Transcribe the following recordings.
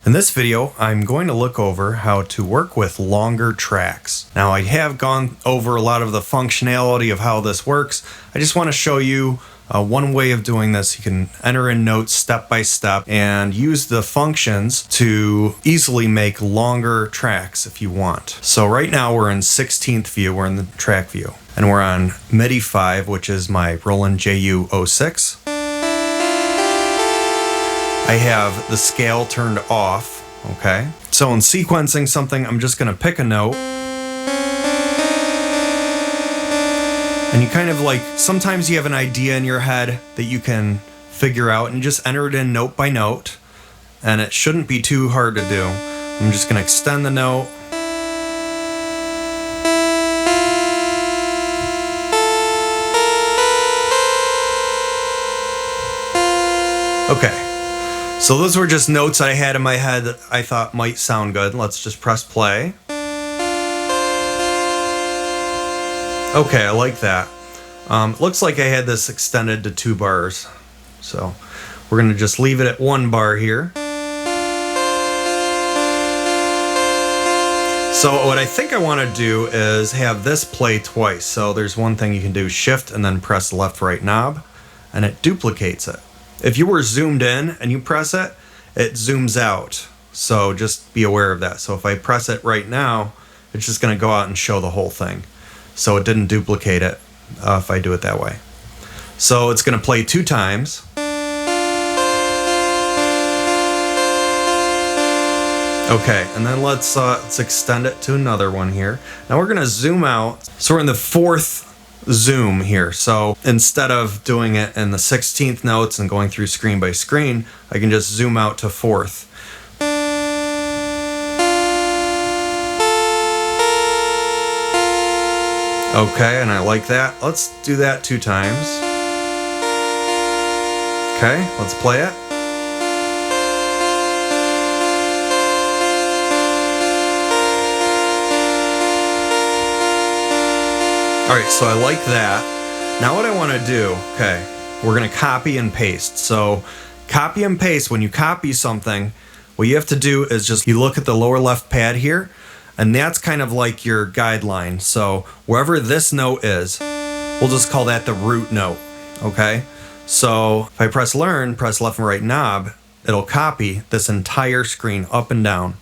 In this video, I'm going to look over how to work with longer tracks. Now, I have gone over a lot of the functionality of how this works. I just want to show you one way of doing this. You can enter in notes step by step and use the functions to easily make longer tracks if you want. So right now we're in 16th view, we're in the track view, and we're on MIDI 5, which is my Roland JU06. I have the scale turned off, okay? So in sequencing something, I'm just gonna pick a note. And you kind of like, sometimes you have an idea in your head that you can figure out and just enter it in note by note. And it shouldn't be too hard to do. I'm just gonna extend the note. Okay. So those were just notes I had in my head that I thought might sound good. Let's just press play. Okay, I like that. Looks like I had this extended to 2 bars. So we're gonna just leave it at 1 bar here. So what I think I wanna do is have this play twice. So there's one thing you can do, shift and then press the left right knob, and it duplicates it. If you were zoomed in and you press it, it zooms out. So just be aware of that. So if I press it right now, it's just gonna go out and show the whole thing. So it didn't duplicate it if I do it that way. So it's gonna play 2 times. Okay, and then let's extend it to another one here. Now we're gonna zoom out. So we're in the 4th zoom here. So instead of doing it in the 16th notes and going through screen by screen, I can just zoom out to 4th. Okay, and I like that. Let's do that 2 times. Okay, let's play it. All right, so I like that. Now what I want to do, okay, we're going to copy and paste. So copy and paste, when you copy something, what you have to do is just, you look at the lower left pad here, and that's kind of like your guideline. So wherever this note is, we'll just call that the root note, okay? So if I press learn, press left and right knob, it'll copy this entire screen up and down.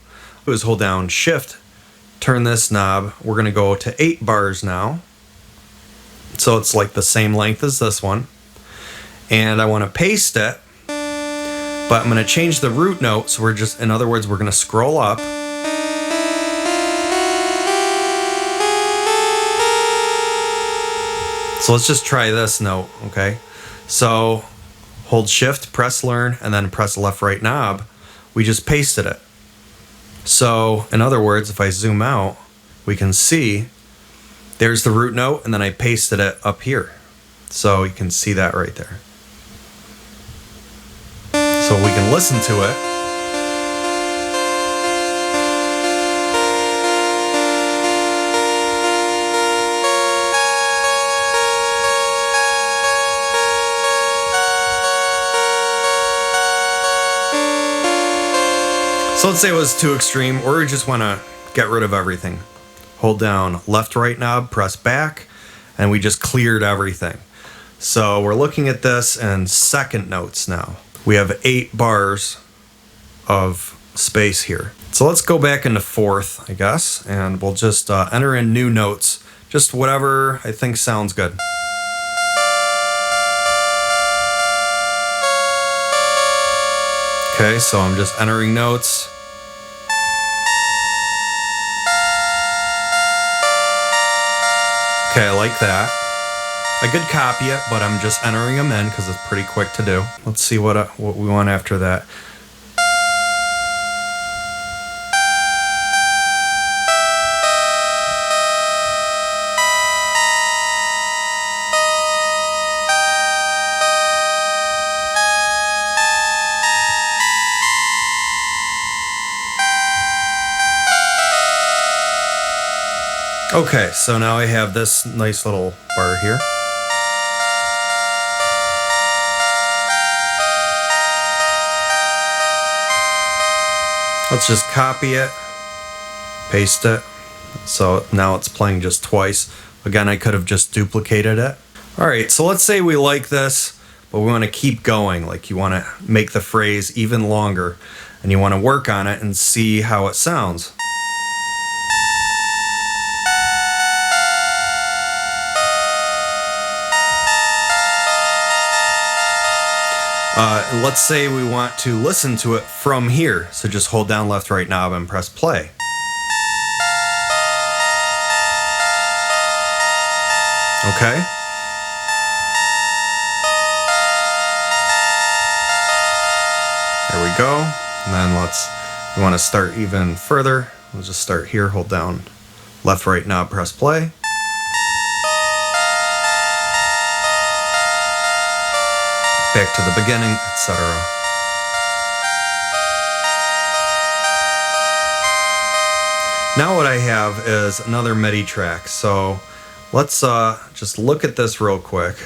Do is hold down shift, turn this knob. We're going to go to 8 bars now. So it's like the same length as this one. And I want to paste it, but I'm going to change the root note. So we're just, in other words, we're going to scroll up. So let's just try this note, okay? So hold shift, press learn, and then press left right knob. We just pasted it. So in other words, if I zoom out, we can see there's the root note, and then I pasted it up here. So you can see that right there. So we can listen to it. So let's say it was too extreme, or we just want to get rid of everything. Hold down left right knob, press back, and we just cleared everything. So we're looking at this in second notes now. We have 8 bars of space here. So let's go back into 4th, I guess, and we'll just enter in new notes, just whatever I think sounds good. Okay, so I'm just entering notes. Okay, I like that. I could copy it, but I'm just entering them in because it's pretty quick to do. Let's see what we want after that. Okay, so now I have this nice little bar here. Let's just copy it, paste it. So now it's playing just twice. Again, I could have just duplicated it. All right, so let's say we like this, but we want to keep going. Like you want to make the phrase even longer and you want to work on it and see how it sounds. Let's say we want to listen to it from here. So just hold down left, right knob and press play. Okay. There we go. And then we want to start even further. We'll just start here, hold down left, right knob, press play. Back to the beginning, etc. Now what I have is another MIDI track. So let's just look at this real quick.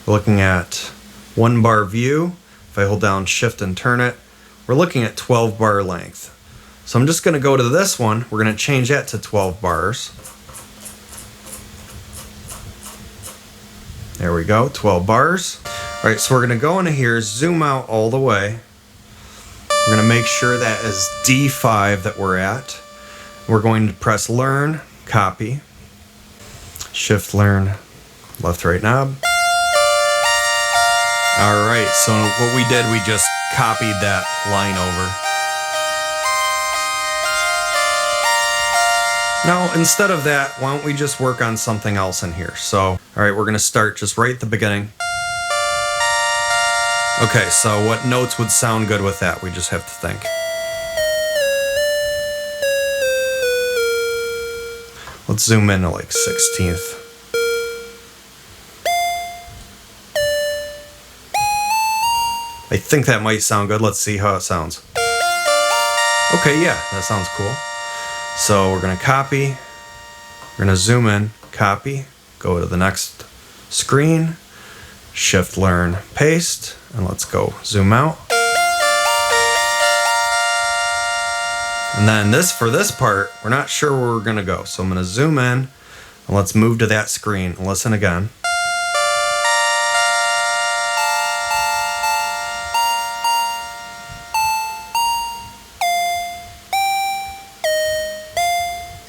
We're looking at 1 bar view. If I hold down shift and turn it, we're looking at 12 bar length. So I'm just going to go to this one. We're going to change that to 12 bars. There we go, 12 bars. All right, so we're going to go into here, zoom out all the way. We're going to make sure that is D5 that we're at. We're going to press learn, copy, shift learn, left, right knob. All right, so what we did, we just copied that line over. Now, instead of that, why don't we just work on something else in here? So, all right, we're going to start just right at the beginning. Okay, so what notes would sound good with that? We just have to think. Let's zoom in to like 16th. I think that might sound good. Let's see how it sounds. Okay, yeah, that sounds cool. So we're going to copy. We're going to zoom in, copy, go to the next screen, shift learn, paste, and let's go zoom out. And then for this part, we're not sure where we're going to go. So I'm going to zoom in and let's move to that screen and listen again.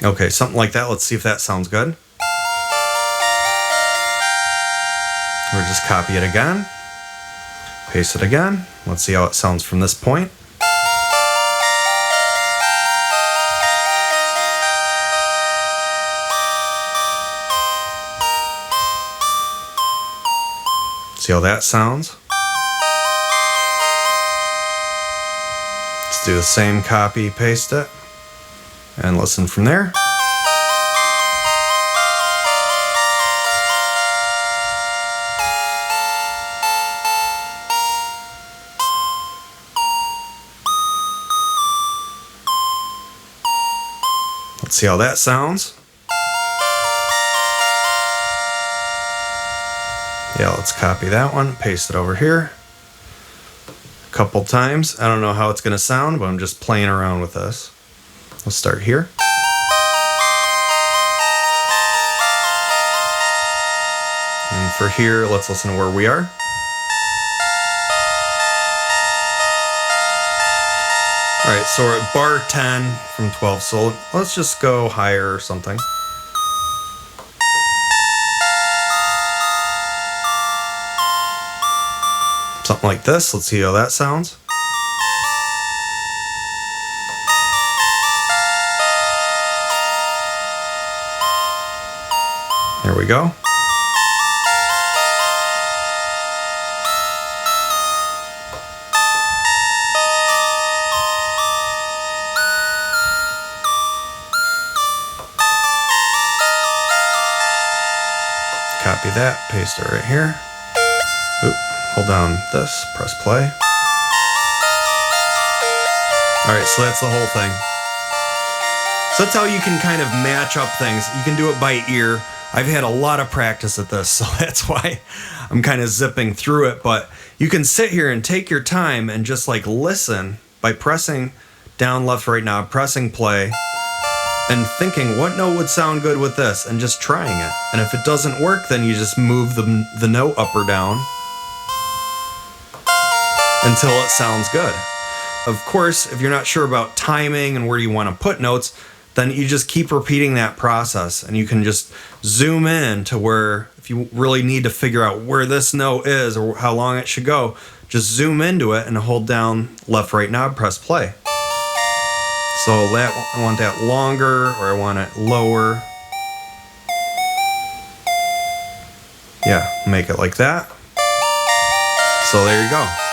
Okay, something like that. Let's see if that sounds good. Or just copy it again, paste it again. Let's see how it sounds from this point. See how that sounds. Let's do the same, copy, paste it, and listen from there. Let's see how that sounds. Yeah, let's copy that one, paste it over here a couple times. I don't know how it's going to sound, but I'm just playing around with this. Let's start here. And for here, let's listen to where we are. All right, so we're at bar 10 from 12, so let's just go higher or something. Something like this. Let's see how that sounds. There we go. Copy that, paste it right here. Oop. Hold down this, press play. All right, so that's the whole thing. So that's how you can kind of match up things. You can do it by ear. I've had a lot of practice at this, so that's why I'm kind of zipping through it. But you can sit here and take your time and just like listen by pressing down, left, right knob, pressing play, and thinking what note would sound good with this, and just trying it. And if it doesn't work, then you just move the note up or down until it sounds good. Of course, if you're not sure about timing and where you want to put notes, then you just keep repeating that process, and you can just zoom in to where, if you really need to figure out where this note is or how long it should go, just zoom into it and hold down left, right knob, press play. So that, I want that longer, or I want it lower. Yeah, make it like that. So there you go.